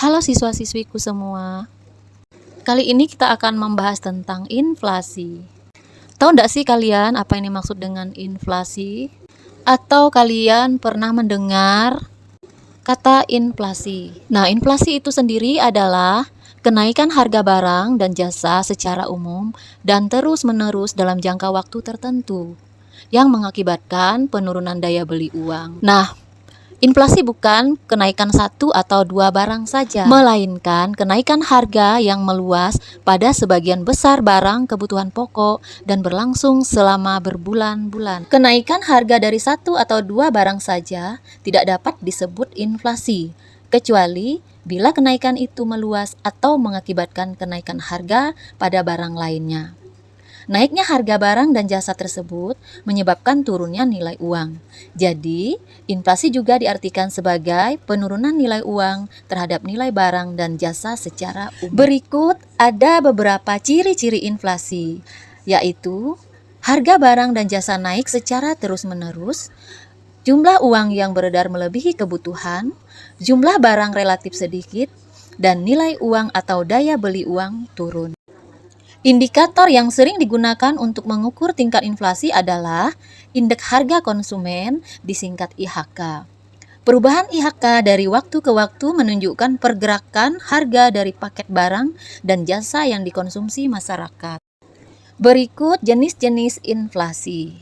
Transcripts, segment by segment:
Halo siswa-siswiku semua, kali ini kita akan membahas tentang inflasi. Tahu nggak sih kalian apa yang dimaksud dengan inflasi? Atau kalian pernah mendengar kata inflasi? Nah, inflasi itu sendiri adalah kenaikan harga barang dan jasa secara umum dan terus-menerus dalam jangka waktu tertentu yang mengakibatkan penurunan daya beli uang. Nah, inflasi bukan kenaikan satu atau dua barang saja, melainkan kenaikan harga yang meluas pada sebagian besar barang kebutuhan pokok dan berlangsung selama berbulan-bulan. Kenaikan harga dari satu atau dua barang saja tidak dapat disebut inflasi, kecuali bila kenaikan itu meluas atau mengakibatkan kenaikan harga pada barang lainnya. Naiknya harga barang dan jasa tersebut menyebabkan turunnya nilai uang. Jadi, inflasi juga diartikan sebagai penurunan nilai uang terhadap nilai barang dan jasa secara umum. Berikut ada beberapa ciri-ciri inflasi, yaitu harga barang dan jasa naik secara terus-menerus, jumlah uang yang beredar melebihi kebutuhan, jumlah barang relatif sedikit, dan nilai uang atau daya beli uang turun. Indikator yang sering digunakan untuk mengukur tingkat inflasi adalah Indeks Harga Konsumen, disingkat IHK. Perubahan IHK dari waktu ke waktu menunjukkan pergerakan harga dari paket barang dan jasa yang dikonsumsi masyarakat. Berikut jenis-jenis inflasi.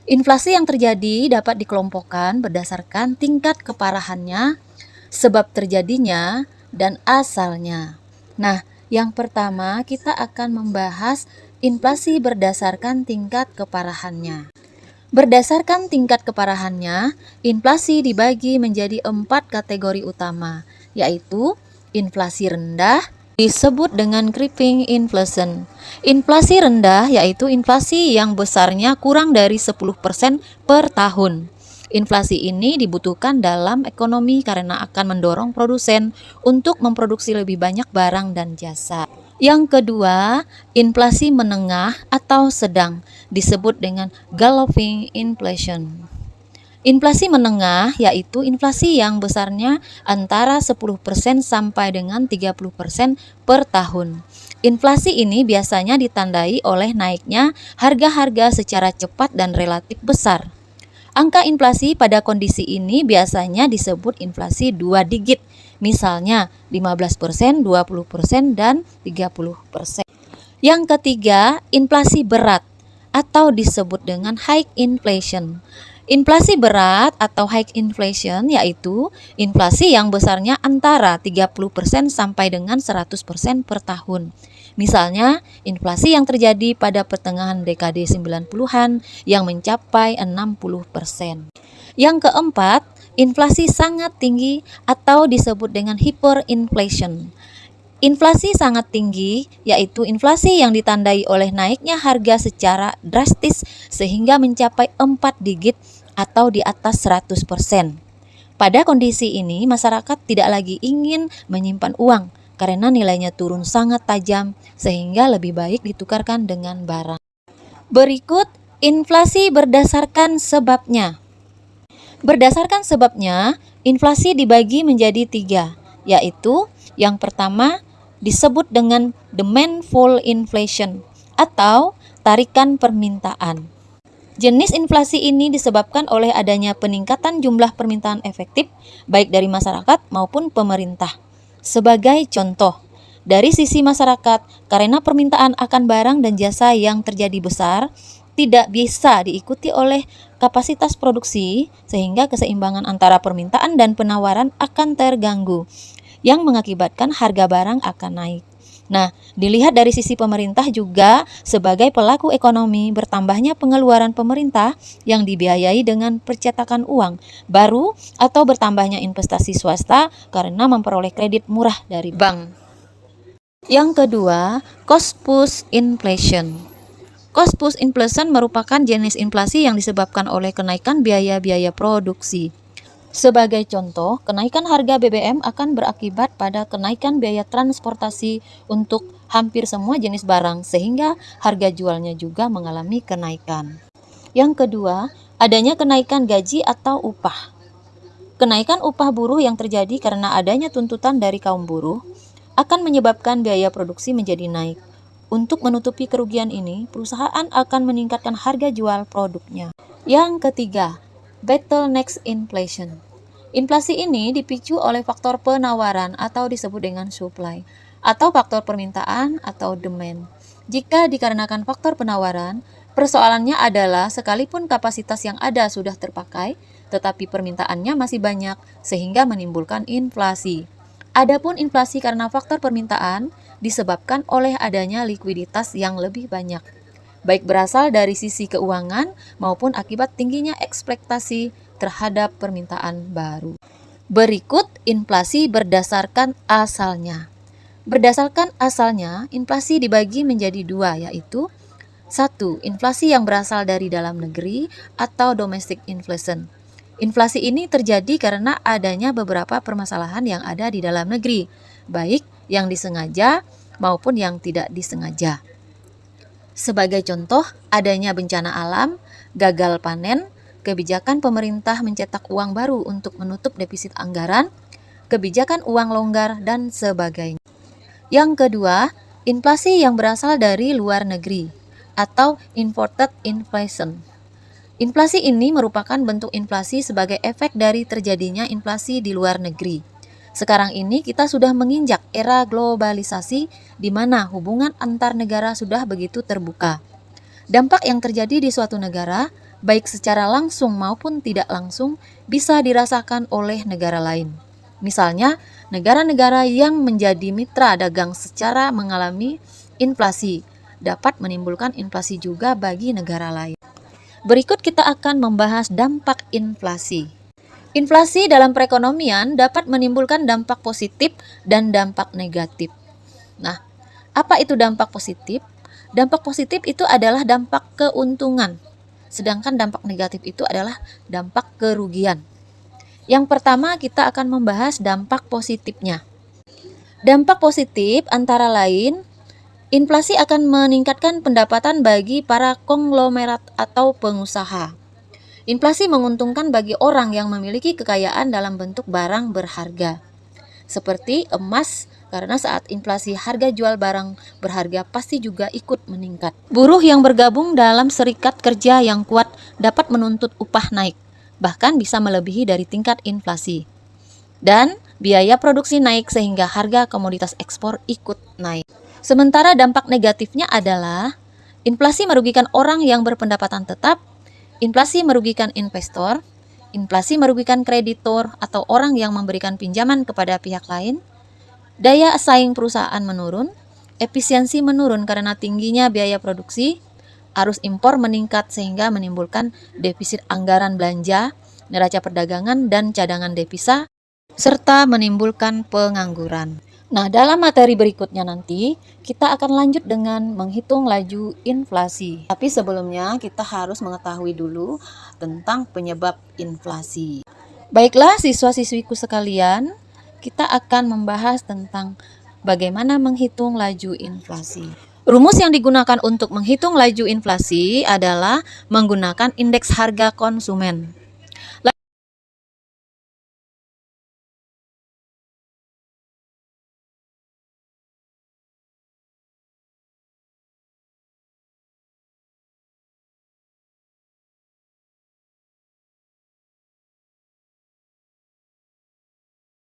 Inflasi yang terjadi dapat dikelompokkan berdasarkan tingkat keparahannya, sebab terjadinya, dan asalnya. Nah, yang pertama, kita akan membahas inflasi berdasarkan tingkat keparahannya. Berdasarkan tingkat keparahannya, inflasi dibagi menjadi 4 kategori utama, yaitu inflasi rendah, disebut dengan creeping inflation. Inflasi rendah yaitu inflasi yang besarnya kurang dari 10% per tahun. Inflasi ini dibutuhkan dalam ekonomi karena akan mendorong produsen untuk memproduksi lebih banyak barang dan jasa. Yang kedua, inflasi menengah atau sedang, disebut dengan galloping inflation. Inflasi menengah yaitu inflasi yang besarnya antara 10% sampai dengan 30% per tahun. Inflasi ini biasanya ditandai oleh naiknya harga-harga secara cepat dan relatif besar. Angka inflasi pada kondisi ini biasanya disebut inflasi 2 digit, misalnya 15%, 20%, dan 30%. Yang ketiga, inflasi berat atau disebut dengan high inflation. Inflasi berat atau high inflation yaitu inflasi yang besarnya antara 30% sampai dengan 100% per tahun. Misalnya, inflasi yang terjadi pada pertengahan dekade 90-an yang mencapai 60%. Yang keempat, inflasi sangat tinggi atau disebut dengan hyperinflation. Inflasi sangat tinggi yaitu inflasi yang ditandai oleh naiknya harga secara drastis sehingga mencapai 4 digit atau di atas 100%. Pada kondisi ini, masyarakat tidak lagi ingin menyimpan uang karena nilainya turun sangat tajam sehingga lebih baik ditukarkan dengan barang. Berikut inflasi berdasarkan sebabnya. Berdasarkan sebabnya, inflasi dibagi menjadi 3, yaitu yang pertama disebut dengan demandful inflation atau tarikan permintaan. Jenis inflasi ini disebabkan oleh adanya peningkatan jumlah permintaan efektif baik dari masyarakat maupun pemerintah. Sebagai contoh, dari sisi masyarakat, karena permintaan akan barang dan jasa yang terjadi besar, tidak bisa diikuti oleh kapasitas produksi, sehingga keseimbangan antara permintaan dan penawaran akan terganggu, yang mengakibatkan harga barang akan naik. Nah, dilihat dari sisi pemerintah juga sebagai pelaku ekonomi, bertambahnya pengeluaran pemerintah yang dibiayai dengan percetakan uang baru atau bertambahnya investasi swasta karena memperoleh kredit murah dari bank. Yang kedua, cost push inflation. Cost push inflation merupakan jenis inflasi yang disebabkan oleh kenaikan biaya-biaya produksi. Sebagai contoh, kenaikan harga BBM akan berakibat pada kenaikan biaya transportasi untuk hampir semua jenis barang, sehingga harga jualnya juga mengalami kenaikan. Yang kedua, adanya kenaikan gaji atau upah. Kenaikan upah buruh yang terjadi karena adanya tuntutan dari kaum buruh akan menyebabkan biaya produksi menjadi naik. Untuk menutupi kerugian ini, perusahaan akan meningkatkan harga jual produknya. Yang ketiga, bottleneck inflation. Inflasi ini dipicu oleh faktor penawaran atau disebut dengan supply, atau faktor permintaan atau demand. Jika dikarenakan faktor penawaran, persoalannya adalah sekalipun kapasitas yang ada sudah terpakai, tetapi permintaannya masih banyak sehingga menimbulkan inflasi. Adapun inflasi karena faktor permintaan disebabkan oleh adanya likuiditas yang lebih banyak, baik berasal dari sisi keuangan maupun akibat tingginya ekspektasi terhadap permintaan baru. Berikut inflasi berdasarkan asalnya. Berdasarkan asalnya, inflasi dibagi menjadi dua, yaitu 1. Inflasi yang berasal dari dalam negeri atau domestic inflation. Inflasi ini terjadi karena adanya beberapa permasalahan yang ada di dalam negeri, baik yang disengaja maupun yang tidak disengaja. Sebagai contoh, adanya bencana alam, gagal panen, kebijakan pemerintah mencetak uang baru untuk menutup defisit anggaran, kebijakan uang longgar, dan sebagainya. Yang kedua, inflasi yang berasal dari luar negeri atau imported inflation. Inflasi ini merupakan bentuk inflasi sebagai efek dari terjadinya inflasi di luar negeri. Sekarang ini kita sudah menginjak era globalisasi di mana hubungan antar negara sudah begitu terbuka. Dampak yang terjadi di suatu negara, baik secara langsung maupun tidak langsung, bisa dirasakan oleh negara lain. Misalnya, negara-negara yang menjadi mitra dagang secara mengalami inflasi dapat menimbulkan inflasi juga bagi negara lain. Berikut kita akan membahas dampak inflasi. Inflasi dalam perekonomian dapat menimbulkan dampak positif dan dampak negatif. Nah, apa itu dampak positif? Dampak positif itu adalah dampak keuntungan, sedangkan dampak negatif itu adalah dampak kerugian. Yang pertama kita akan membahas dampak positifnya. Dampak positif antara lain, inflasi akan meningkatkan pendapatan bagi para konglomerat atau pengusaha. Inflasi menguntungkan bagi orang yang memiliki kekayaan dalam bentuk barang berharga, seperti emas, karena saat inflasi harga jual barang berharga pasti juga ikut meningkat. Buruh yang bergabung dalam serikat kerja yang kuat dapat menuntut upah naik, bahkan bisa melebihi dari tingkat inflasi. Dan biaya produksi naik sehingga harga komoditas ekspor ikut naik. Sementara dampak negatifnya adalah inflasi merugikan orang yang berpendapatan tetap, inflasi merugikan investor, inflasi merugikan kreditor atau orang yang memberikan pinjaman kepada pihak lain, daya saing perusahaan menurun, efisiensi menurun karena tingginya biaya produksi, arus impor meningkat sehingga menimbulkan defisit anggaran belanja, neraca perdagangan dan cadangan devisa, serta menimbulkan pengangguran. Nah, dalam materi berikutnya nanti kita akan lanjut dengan menghitung laju inflasi. Tapi sebelumnya kita harus mengetahui dulu tentang penyebab inflasi. Baiklah siswa-siswiku sekalian, kita akan membahas tentang bagaimana menghitung laju inflasi. Rumus yang digunakan untuk menghitung laju inflasi adalah menggunakan indeks harga konsumen.